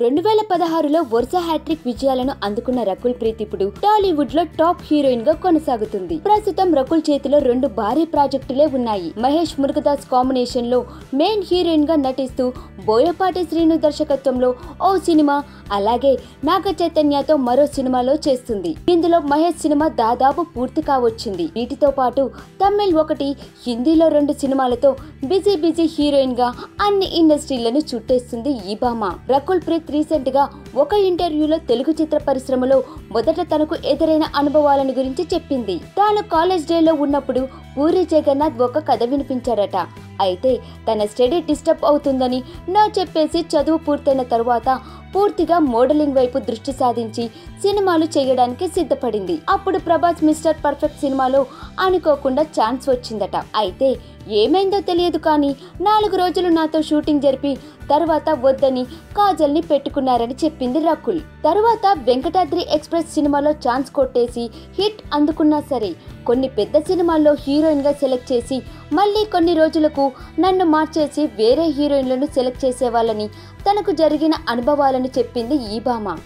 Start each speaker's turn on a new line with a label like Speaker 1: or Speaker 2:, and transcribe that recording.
Speaker 1: 2016లో వరుస హ్యాట్రిక్ విజయాలను అందుకున్న రకుల్ ప్రీత్ ఇప్పుడు టాలీవుడ్ లో టాప్ హీరోయిన్ గా కొనసాగుతుంది. ప్రస్తుతం రకుల్ చేతిలో 2 భారీ ప్రాజెక్టులే ఉన్నాయి. మహేష్ మురుగదాస్ కాంబినేషన్ లో మెయిన్ హీరోయిన్ గా నటిస్తూ బోయపాటి శ్రీను దర్శకత్వంలో ఓ సినిమా, అలాగే నాగ చైతన్యతో మరో సినిమాలో చేస్తుంది. ఇందులో మహేష్ సినిమా దాదాపు పూర్తి కావచ్చింది. వీటితో పాటు తమిళ్ 1, హిందీలో 2 సినిమాలతో బిజీ హీరోయిన్ గా అన్ని ఇండస్ట్రీలను చుట్టేస్తుంది ఈ భామ. రకుల్ ప్రీత్ రీసెంట్ గా ఒక ఇంటర్వ్యూలో తెలుగు చిత్ర పరిశ్రమలో మొదట తనకు ఎదురైన అనుభవాలను గురించి చెప్పింది. తాను కాలేజ్ డేలో ఉన్నప్పుడు పూరి జగన్నాథ్ ఒక కథ వినిపించాడట. అయితే తన స్టడీ డిస్టర్బ్ అవుతుందని నో చెప్పేసి చదువు పూర్తయిన తరువాత పూర్తిగా మోడలింగ్ వైపు దృష్టి సాధించి సినిమాలు చేయడానికి సిద్ధపడింది. అప్పుడు ప్రభాస్ మిస్టర్ పర్ఫెక్ట్ సినిమాలో అనుకోకుండా ఛాన్స్ వచ్చిందట. అయితే ఏమైందో తెలియదు కానీ 4 రోజులు నాతో షూటింగ్ జరిపి తర్వాత వద్దని కాజల్ ని పెట్టుకున్నారని చెప్పింది రకుల్. తరువాత వెంకటాద్రి ఎక్స్ప్రెస్ సినిమాలో ఛాన్స్ కొట్టేసి హిట్ అందుకున్నా సరే కొన్ని పెద్ద సినిమాల్లో హీరోయిన్ గా సెలెక్ట్ చేసి మళ్ళీ కొన్ని రోజులకు నన్ను మార్చేసి వేరే హీరోయిన్లను సెలెక్ట్ చేసేవాళ్ళని తనకు జరిగిన అనుభవాలను చెప్పింది ఈ భామ.